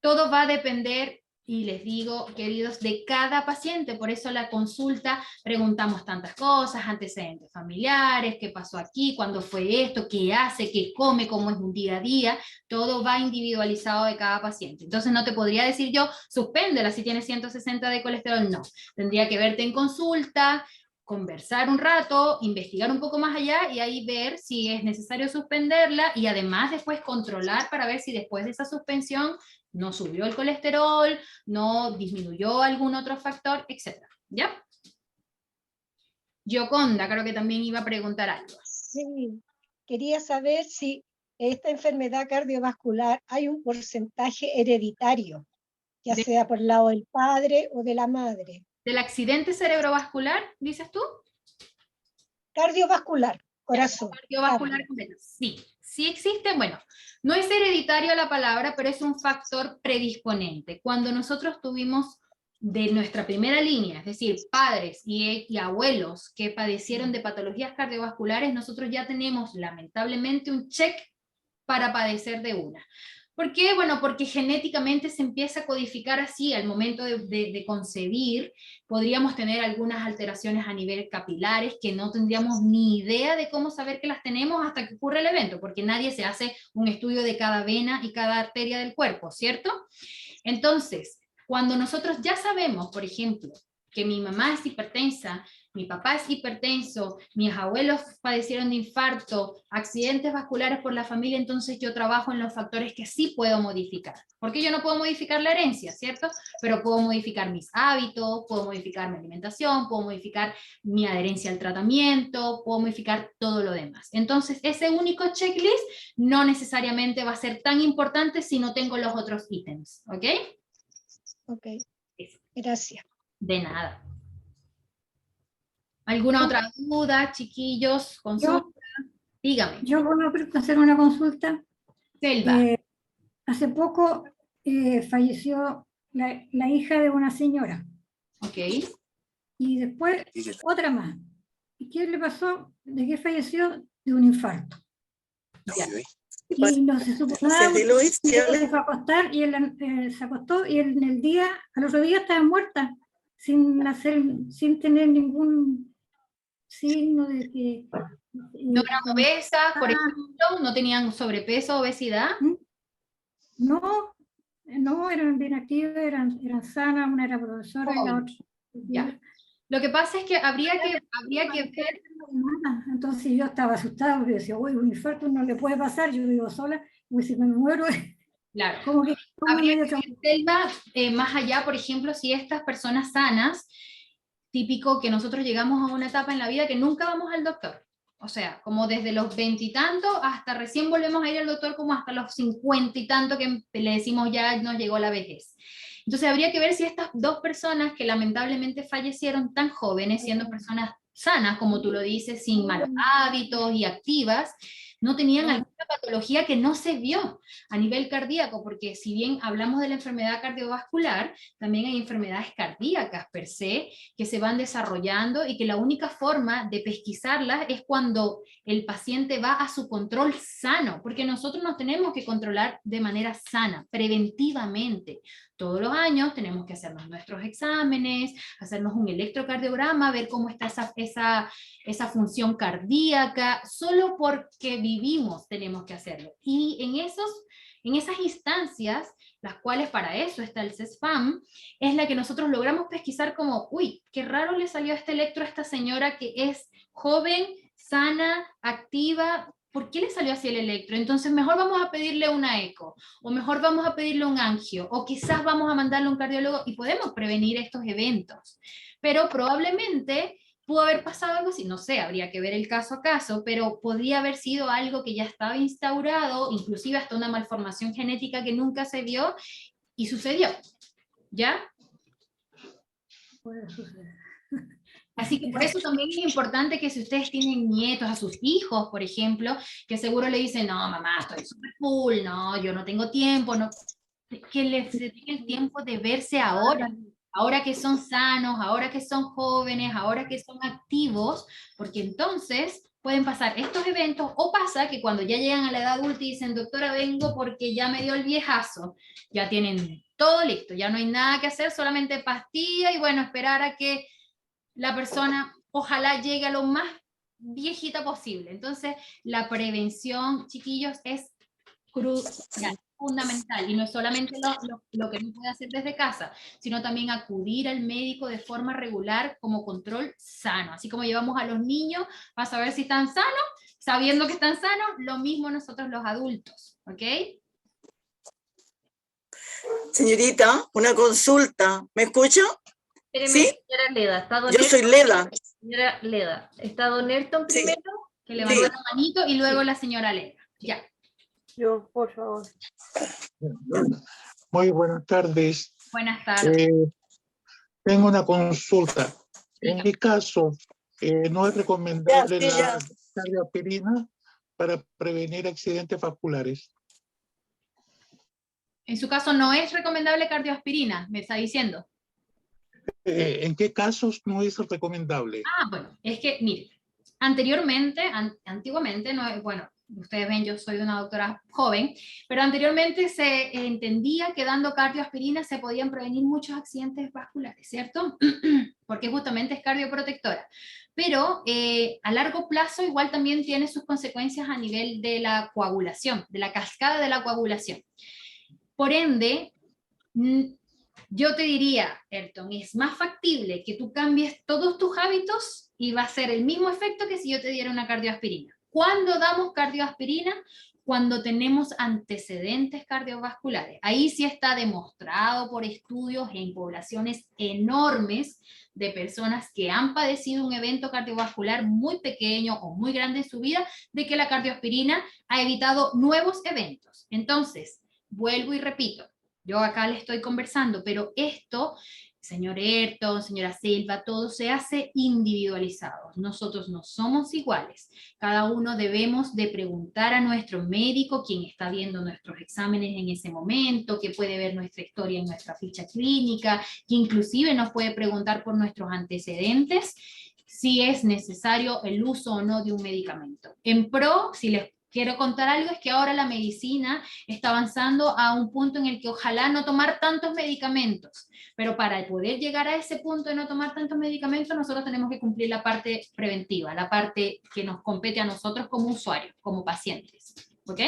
Todo va a depender, y les digo, queridos, de cada paciente. Por eso la consulta preguntamos tantas cosas, antecedentes familiares, qué pasó aquí, cuándo fue esto, qué hace, qué come, cómo es un día a día. Todo va individualizado de cada paciente. Entonces no te podría decir yo, suspéndela si tienes 160 de colesterol. No, tendría que verte en consulta, conversar un rato, investigar un poco más allá y ahí ver si es necesario suspenderla, y además después controlar para ver si después de esa suspensión no subió el colesterol, no disminuyó algún otro factor, etc. ¿Ya? Gioconda, creo que también iba a preguntar algo. Sí, quería saber si esta enfermedad cardiovascular hay un porcentaje hereditario, ya sea por el lado del padre o de la madre. ¿Del accidente cerebrovascular, dices tú? Cardiovascular, corazón. Cardiovascular completo. Sí, sí existe. Bueno, no es hereditario la palabra, pero es un factor predisponente. Cuando nosotros tuvimos de nuestra primera línea, es decir, padres y abuelos que padecieron de patologías cardiovasculares, nosotros ya tenemos lamentablemente un check para padecer de una. ¿Por qué? Bueno, porque genéticamente se empieza a codificar así al momento de concebir. Podríamos tener algunas alteraciones a nivel capilares que no tendríamos ni idea de cómo saber que las tenemos hasta que ocurre el evento, porque nadie se hace un estudio de cada vena y cada arteria del cuerpo, ¿cierto? Entonces, cuando nosotros ya sabemos, por ejemplo, que mi mamá es hipertensa, mi papá es hipertenso, mis abuelos padecieron de infarto, accidentes vasculares por la familia, entonces yo trabajo en los factores que sí puedo modificar. Porque yo no puedo modificar la herencia, ¿cierto? Pero puedo modificar mis hábitos, puedo modificar mi alimentación, puedo modificar mi adherencia al tratamiento, puedo modificar todo lo demás. Entonces, ese único checklist no necesariamente va a ser tan importante si no tengo los otros ítems, ¿ok? Ok, gracias. De nada. ¿Alguna otra duda, chiquillos? Consulta. Dígame. Yo puedo hacer una consulta. Selva. Hace poco falleció la hija de una señora. Ok. Y después otra más. ¿Y qué le pasó? ¿De qué falleció? De un infarto. Ya. Y no se supo nada. Se fue a acostar y él se acostó y él, al otro día estaba muerta, sin tener ningún signo de que... ¿No eran obesas, por ejemplo? ¿No tenían sobrepeso, obesidad? No, eran bien activas, eran sanas, una era profesora y la otra... Ya. Lo que pasa es que habría que ver... Entonces yo estaba asustada porque decía, uy, un infarto no le puede pasar, yo vivo sola, y si me muero... Claro. Como que habría que ver, Selva, más allá, por ejemplo, si estas personas sanas, típico que nosotros llegamos a una etapa en la vida que nunca vamos al doctor. O sea, como desde los 20 y tanto hasta recién volvemos a ir al doctor, como hasta los 50 y tanto que le decimos ya nos llegó la vejez. Entonces habría que ver si estas dos personas que lamentablemente fallecieron tan jóvenes, siendo personas sanas, como tú lo dices, sin malos hábitos y activas, no tenían alguna patología que no se vio a nivel cardíaco, porque si bien hablamos de la enfermedad cardiovascular, también hay enfermedades cardíacas per se que se van desarrollando y que la única forma de pesquisarlas es cuando el paciente va a su control sano, porque nosotros nos tenemos que controlar de manera sana, preventivamente. Todos los años tenemos que hacernos nuestros exámenes, hacernos un electrocardiograma, ver cómo está esa función cardíaca. Solo porque vivimos tenemos que hacerlo. Y en esas instancias, las cuales para eso está el CESFAM, es la que nosotros logramos pesquisar como, uy, qué raro le salió este electro a esta señora que es joven, sana, activa. ¿Por qué le salió así el electro? Entonces mejor vamos a pedirle una eco, o mejor vamos a pedirle un angio, o quizás vamos a mandarle a un cardiólogo y podemos prevenir estos eventos. Pero probablemente pudo haber pasado algo así, no sé, habría que ver el caso a caso, pero podría haber sido algo que ya estaba instaurado, inclusive hasta una malformación genética que nunca se vio y sucedió. ¿Ya? Puede suceder. Así que por eso también es importante que si ustedes tienen nietos, a sus hijos, por ejemplo, que seguro le dicen, no, mamá, estoy súper full, no, yo no tengo tiempo, no, que les den el tiempo de verse ahora. ahora que son sanos, ahora que son jóvenes, ahora que son activos, porque entonces pueden pasar estos eventos, o pasa que cuando ya llegan a la edad adulta y dicen, doctora, vengo porque ya me dio el viejazo, ya tienen todo listo, ya no hay nada que hacer, solamente pastilla y bueno, esperar a que la persona ojalá llegue a lo más viejita posible. Entonces, la prevención, chiquillos, es crucial, fundamental, y no es solamente lo que uno puede hacer desde casa, sino también acudir al médico de forma regular como control sano. Así como llevamos a los niños para saber si están sanos, sabiendo que están sanos, lo mismo nosotros los adultos, ¿ok? Señorita, una consulta. ¿Me escucha? Espéreme, ¿Sí? señora Leda, ¿está don Yo Ayrton? soy Leda. Señora Leda, ¿está don Ayrton Sí. primero? Que levantó la manito y luego la señora Leda. Ya. Yo, por favor. Muy buenas tardes. Buenas tardes. Tengo una consulta. En mi caso, no es recomendable la cardioaspirina para prevenir accidentes vasculares. En su caso, no es recomendable cardioaspirina, me está diciendo. ¿En qué casos no es recomendable? Ah, bueno, es que, mire, antiguamente, no, bueno, ustedes ven, yo soy una doctora joven, pero anteriormente se entendía que dando cardioaspirina se podían prevenir muchos accidentes vasculares, ¿cierto? Porque justamente es cardioprotectora. Pero a largo plazo igual también tiene sus consecuencias a nivel de la coagulación, de la cascada de la coagulación. Por ende, yo te diría, Ayrton, es más factible que tú cambies todos tus hábitos y va a ser el mismo efecto que si yo te diera una cardioaspirina. ¿Cuándo damos cardioaspirina? Cuando tenemos antecedentes cardiovasculares. Ahí sí está demostrado por estudios en poblaciones enormes de personas que han padecido un evento cardiovascular muy pequeño o muy grande en su vida, de que la cardioaspirina ha evitado nuevos eventos. Entonces, vuelvo y repito, yo acá le estoy conversando, pero esto, señor Ayrton, señora Silva, todo se hace individualizado. Nosotros no somos iguales. Cada uno debemos de preguntar a nuestro médico, quien está viendo nuestros exámenes en ese momento, que puede ver nuestra historia en nuestra ficha clínica, que inclusive nos puede preguntar por nuestros antecedentes, si es necesario el uso o no de un medicamento. En pro, si les quiero contar algo, es que ahora la medicina está avanzando a un punto en el que ojalá no tomar tantos medicamentos, pero para poder llegar a ese punto de no tomar tantos medicamentos, nosotros tenemos que cumplir la parte preventiva, la parte que nos compete a nosotros como usuarios, como pacientes, ¿ok?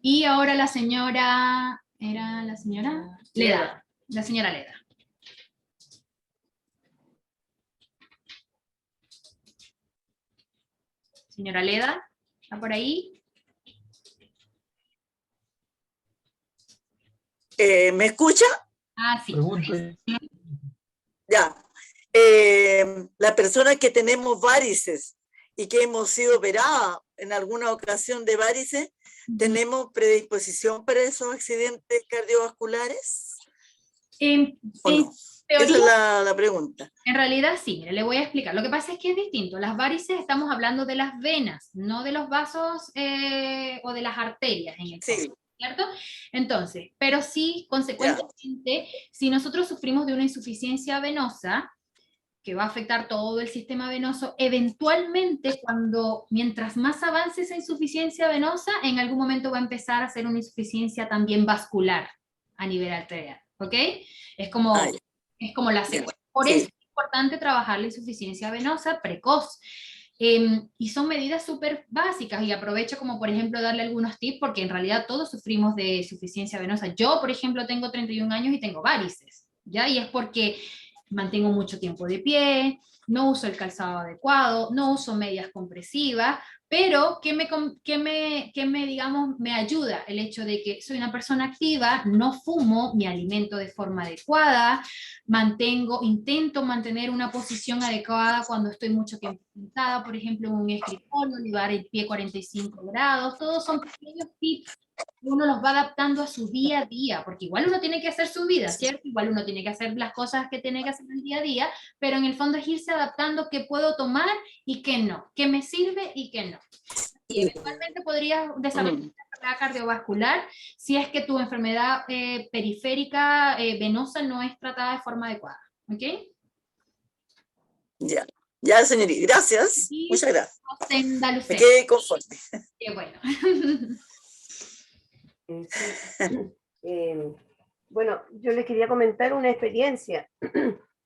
Y ahora la señora, ¿era la señora? Leda, la señora Leda. Señora Leda, ¿está por ahí? ¿Me escucha? Ah, sí. Ya. La persona que tenemos varices y que hemos sido operadas en alguna ocasión de varices, ¿tenemos predisposición para esos accidentes cardiovasculares? ¿O no? Esa es la pregunta. En realidad sí, le voy a explicar. Lo que pasa es que es distinto. Las varices estamos hablando de las venas, no de los vasos o de las arterias en el cuerpo, ¿cierto? Entonces, pero sí, consecuentemente, si nosotros sufrimos de una insuficiencia venosa, que va a afectar todo el sistema venoso, eventualmente mientras más avance esa insuficiencia venosa, en algún momento va a empezar a ser una insuficiencia también vascular a nivel arterial, ¿ok? Es como la secuela. Por eso es importante trabajar la insuficiencia venosa precoz. Y son medidas súper básicas, y aprovecho como por ejemplo darle algunos tips, porque en realidad todos sufrimos de insuficiencia venosa. Yo, por ejemplo, tengo 31 años y tengo varices, ¿ya? Y es porque mantengo mucho tiempo de pie, no uso el calzado adecuado, no uso medias compresivas, pero ¿qué me ayuda? El hecho de que soy una persona activa, no fumo, me alimento de forma adecuada, intento mantener una posición adecuada cuando estoy mucho tiempo sentada, por ejemplo, en un escritorio, llevar el pie 45 grados, todos son pequeños tips. Uno los va adaptando a su día a día, porque igual uno tiene que hacer su vida, ¿cierto? Igual uno tiene que hacer las cosas que tiene que hacer el día a día, pero en el fondo es irse adaptando qué puedo tomar y qué no, qué me sirve y qué no. y eventualmente podrías desarrollar una enfermedad cardiovascular si es que tu enfermedad periférica venosa no es tratada de forma adecuada. ¿Ok? Ya, ya, señorita, gracias. Y Muchas gracias. Rosenda Me Lucero. quedé conforme. Qué bueno. Bueno, yo les quería comentar una experiencia.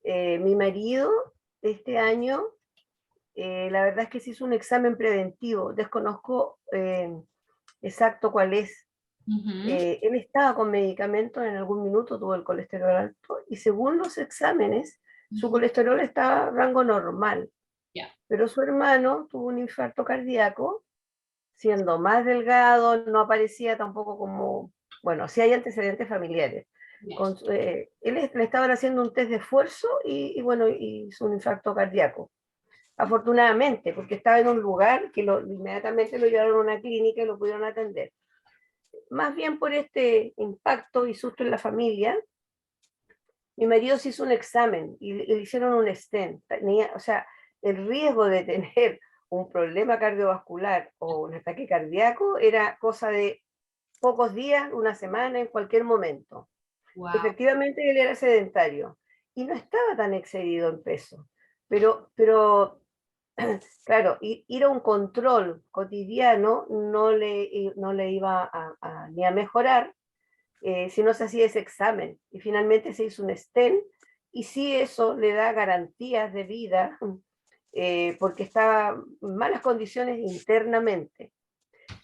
Mi marido este año, la verdad es que se hizo un examen preventivo, desconozco exacto cuál es. Él estaba con medicamentos, en algún minuto tuvo el colesterol alto, y según los exámenes, su colesterol estaba en rango normal. Pero su hermano tuvo un infarto cardíaco, siendo más delgado, no aparecía tampoco como, bueno, sí hay antecedentes familiares. Le estaban haciendo un test de esfuerzo y bueno, hizo un infarto cardíaco. Afortunadamente, porque estaba en un lugar que inmediatamente lo llevaron a una clínica y lo pudieron atender. Más bien por este impacto y susto en la familia, mi marido se hizo un examen y le hicieron un stent. O sea, el riesgo de tener un problema cardiovascular o un ataque cardíaco era cosa de pocos días, una semana, en cualquier momento. Wow. Efectivamente, él era sedentario y no estaba tan excedido en peso, pero claro, ir a un control cotidiano no le iba ni a mejorar si no se hacía ese examen. Y finalmente se hizo un stent y sí, eso le da garantías de vida porque estaba en malas condiciones internamente.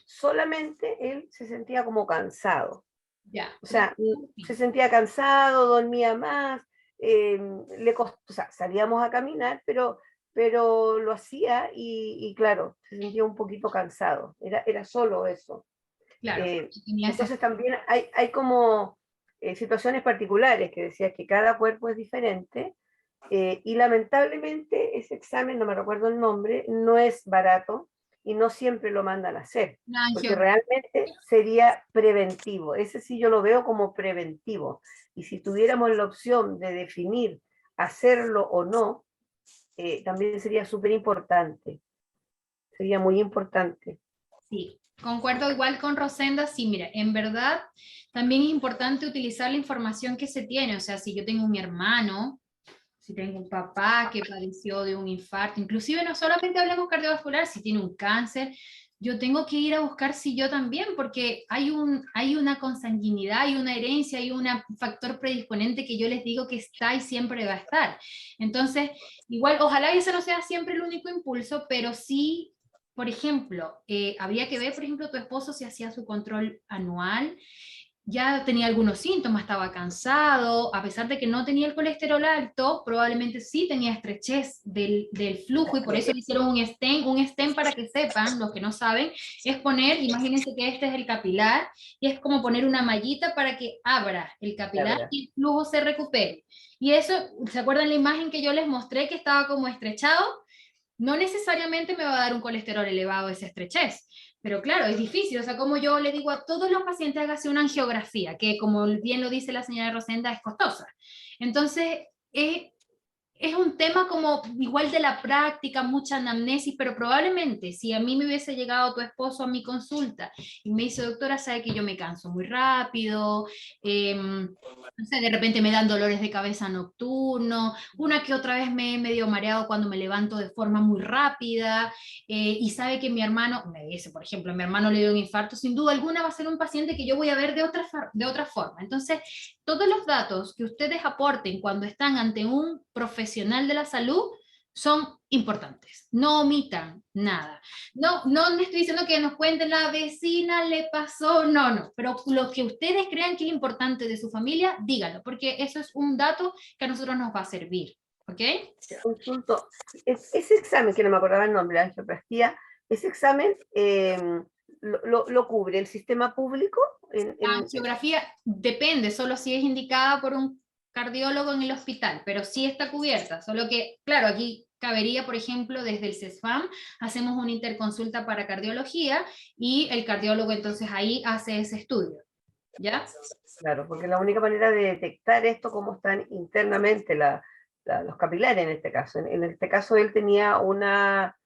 Solamente él se sentía como cansado. O sea, se sentía cansado, dormía más, o sea, salíamos a caminar, pero lo hacía y claro, se sentía un poquito cansado. Era solo eso. Claro, entonces también hay como situaciones particulares que decías que cada cuerpo es diferente y lamentablemente ese examen, no me recuerdo el nombre, no es barato y no siempre lo mandan a hacer, porque realmente sería preventivo. Ese sí yo lo veo como preventivo. Y si tuviéramos la opción de definir hacerlo o no, también sería súper importante. Sería muy importante. Sí, concuerdo igual con Rosenda. Sí, mira, en verdad también es importante utilizar la información que se tiene. O sea, si yo tengo mi hermano, si tengo un papá que padeció de un infarto, inclusive no solamente hablamos cardiovascular, si tiene un cáncer, yo tengo que ir a buscar si yo también, porque hay una consanguinidad, hay una herencia, hay un factor predisponente que yo les digo que está y siempre va a estar. Entonces, igual, ojalá ese no sea siempre el único impulso, pero sí, por ejemplo, habría que ver, por ejemplo, tu esposo si hacía su control anual, ya tenía algunos síntomas, estaba cansado, a pesar de que no tenía el colesterol alto, probablemente sí tenía estrechez del flujo y por eso le hicieron un stent para que sepan, los que no saben, es poner, imagínense que este es el capilar, y es como poner una mallita para que abra el capilar y el flujo se recupere. Y eso, ¿se acuerdan la imagen que yo les mostré que estaba como estrechado? No necesariamente me va a dar un colesterol elevado esa estrechez, pero claro, es difícil. O sea, como yo le digo a todos los pacientes, hágase una angiografía, que como bien lo dice la señora Rosenda, es costosa. Entonces, es un tema como igual de la práctica, mucha anamnesis, pero probablemente si a mí me hubiese llegado tu esposo a mi consulta y me dice, doctora, sabe que yo me canso muy rápido, no sé, de repente me dan dolores de cabeza nocturno, una que otra vez me he medio mareado cuando me levanto de forma muy rápida, y sabe que mi hermano, me dice, por ejemplo, mi hermano le dio un infarto, sin duda alguna va a ser un paciente que yo voy a ver de otra forma. Entonces, todos los datos que ustedes aporten cuando están ante un profesional de la salud son importantes. No omitan nada. No estoy diciendo que nos cuenten la vecina le pasó, no. Pero lo que ustedes crean que es importante de su familia, díganlo, porque eso es un dato que a nosotros nos va a servir. ¿Ok? Consulto. Ese examen, que no me acordaba el nombre, la angioplastia, ese examen lo cubre el sistema público. La angiografía depende, solo si es indicada por un cardiólogo en el hospital, pero sí está cubierta, solo que, claro, aquí cabería, por ejemplo, desde el CESFAM, hacemos una interconsulta para cardiología y el cardiólogo entonces ahí hace ese estudio, ¿ya? Claro, porque la única manera de detectar esto, cómo están internamente los capilares en este caso. En este caso él tenía una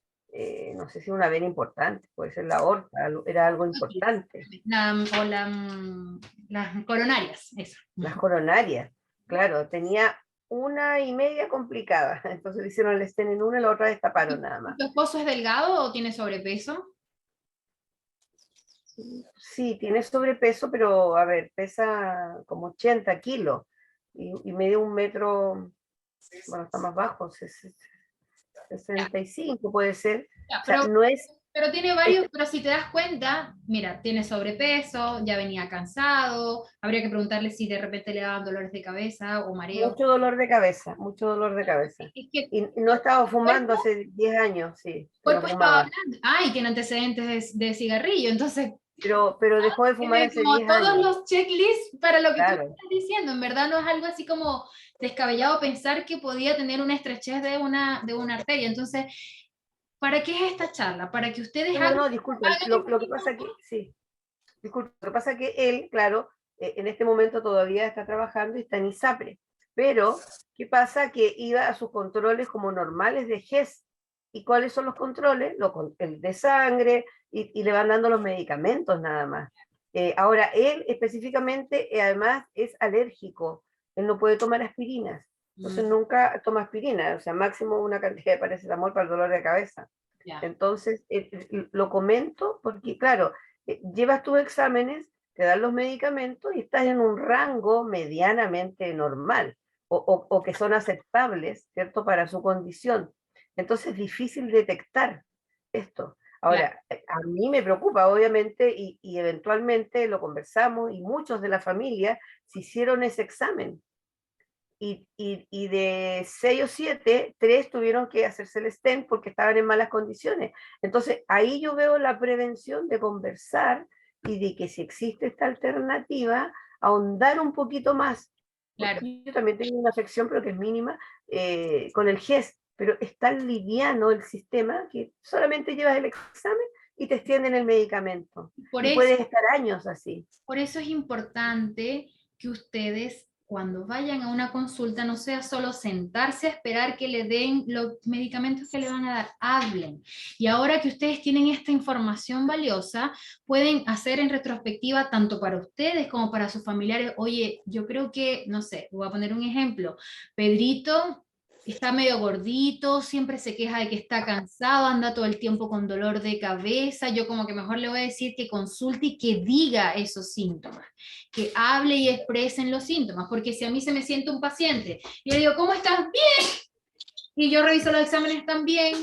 no sé si una vena importante, puede ser la aorta, era algo importante. Las coronarias, eso. Las coronarias, claro, tenía 1,5 complicada, entonces le hicieron el stent en una y la otra destaparon nada más. ¿Tu esposo es delgado o tiene sobrepeso? Sí, tiene sobrepeso, pero a ver, pesa como 80 kilos y mide 1 metro, bueno, está más bajo, 65 puede ser. Ya, O sea, no es... Pero tiene varios, pero si te das cuenta, mira, tiene sobrepeso, ya venía cansado, habría que preguntarle si de repente le daban dolores de cabeza o mareo. Mucho dolor de cabeza, mucho dolor de cabeza. Es que, y no estaba fumando hace 10 años, sí. Pues estaba hablando. Y tiene antecedentes de cigarrillo, entonces... Pero dejó de fumar hace 10 años. Como todos los checklists para lo que claro. tú estás diciendo, en verdad no es algo así como descabellado pensar que podía tener una estrechez de una arteria, entonces... ¿Para qué es esta charla? Para que ustedes hagan... No, disculpa, lo que pasa que, sí, disculpa, lo que pasa que él, claro, en este momento todavía está trabajando y está en ISAPRE, pero, ¿qué pasa? Que iba a sus controles como normales de GES, ¿y cuáles son los controles? El de sangre, y le van dando los medicamentos nada más. Ahora, él específicamente, además, es alérgico, él no puede tomar aspirinas. Entonces nunca toma aspirina, o sea, máximo una cantidad de paracetamol para el dolor de cabeza. Yeah. Entonces, lo comento porque, claro, llevas tus exámenes, te dan los medicamentos y estás en un rango medianamente normal, o que son aceptables, ¿cierto?, para su condición. Entonces es difícil detectar esto. Ahora, a mí me preocupa, obviamente, y eventualmente lo conversamos, y muchos de la familia se hicieron ese examen. Y de 6 o 7, 3 tuvieron que hacerse el stent porque estaban en malas condiciones. Entonces, ahí yo veo la prevención de conversar y de que si existe esta alternativa, ahondar un poquito más. Claro. Yo también tengo una afección, pero que es mínima, con el GES, pero es tan liviano el sistema que solamente llevas el examen y te extienden el medicamento. Y puedes estar años así. Por eso es importante que ustedes, cuando vayan a una consulta, no sea solo sentarse a esperar que le den los medicamentos que le van a dar, hablen. Y ahora que ustedes tienen esta información valiosa, pueden hacer en retrospectiva tanto para ustedes como para sus familiares. Oye, yo creo que, no sé, voy a poner un ejemplo. Pedrito está medio gordito, siempre se queja de que está cansado, anda todo el tiempo con dolor de cabeza. Yo como que mejor le voy a decir que consulte y que diga esos síntomas, que hable y expresen los síntomas, porque si a mí se me siente un paciente y le digo, ¿cómo estás? Bien, y yo reviso los exámenes también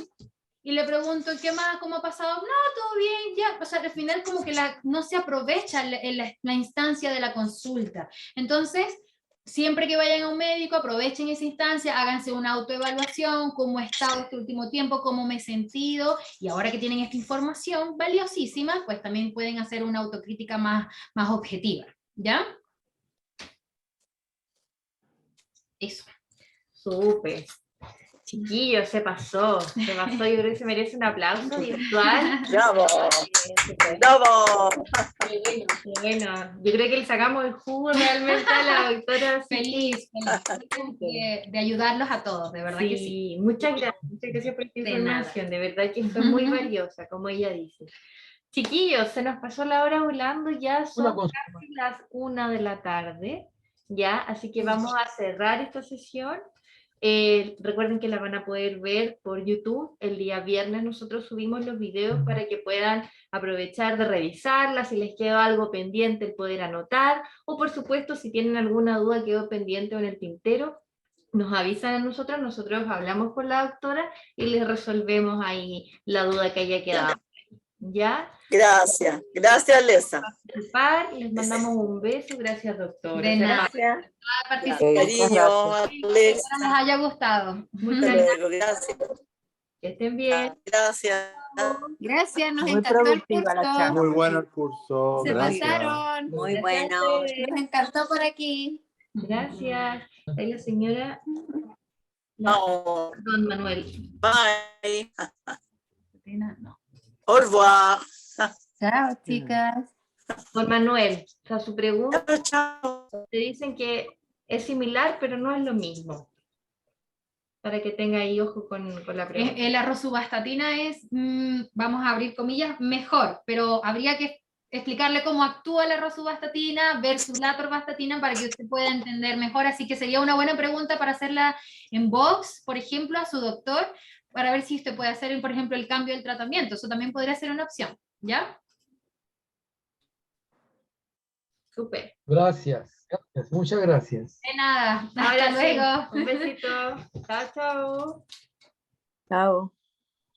y le pregunto, ¿qué más? ¿Cómo ha pasado? No, todo bien, ya. O sea, al final como que no se aprovecha la instancia de la consulta. Entonces, siempre que vayan a un médico, aprovechen esa instancia, háganse una autoevaluación, cómo he estado este último tiempo, cómo me he sentido, y ahora que tienen esta información valiosísima, pues también pueden hacer una autocrítica más objetiva, ¿ya? Eso. Súper. Chiquillo, se pasó, yo creo que se merece un aplauso virtual. ¡Bravo! ¡Bravo! Qué bueno. Yo creo que le sacamos el jugo realmente a la doctora. Feliz de ayudarlos a todos, de verdad que sí. Muchas gracias por esta información, de verdad que esto es muy valiosa, como ella dice. Chiquillos, se nos pasó la hora volando, ya son casi las 1 de la tarde, ya, así que vamos a cerrar esta sesión. Recuerden que la van a poder ver por YouTube. El día viernes nosotros subimos los videos para que puedan aprovechar de revisarla, si les quedó algo pendiente el poder anotar, o por supuesto si tienen alguna duda quedó pendiente o en el tintero, nos avisan a nosotros hablamos con la doctora y les resolvemos ahí la duda que haya quedado. ¿Ya? Gracias, Lesa. Les mandamos un beso, gracias doctora. De nada. Cariño, Alexa. Que les haya gustado. Muchas gracias. Que estén bien. Gracias. Gracias, nos muy encantó productiva la charla. Muy bueno el curso. Se gracias. pasaron. Muy bueno. Nos encantó por aquí. Gracias. Ahí la señora No. Don Manuel. Bye. No. Au revoir. Chao, chicas. Don Manuel, o sea, su pregunta, Chao. te dicen que es similar, pero no es lo mismo. para que tenga ahí ojo con la pregunta. La rosuvastatina es, vamos a abrir comillas, mejor, pero habría que explicarle cómo actúa la rosuvastatina versus la atorvastatina para que usted pueda entender mejor, así que sería una buena pregunta para hacerla en box, por ejemplo, a su doctor, para ver si usted puede hacer, por ejemplo, el cambio del tratamiento. Eso también podría ser una opción, ¿ya? Súper. Gracias, muchas gracias. De nada, hasta Ahora sí, luego. un besito. Chao, chao. Chao.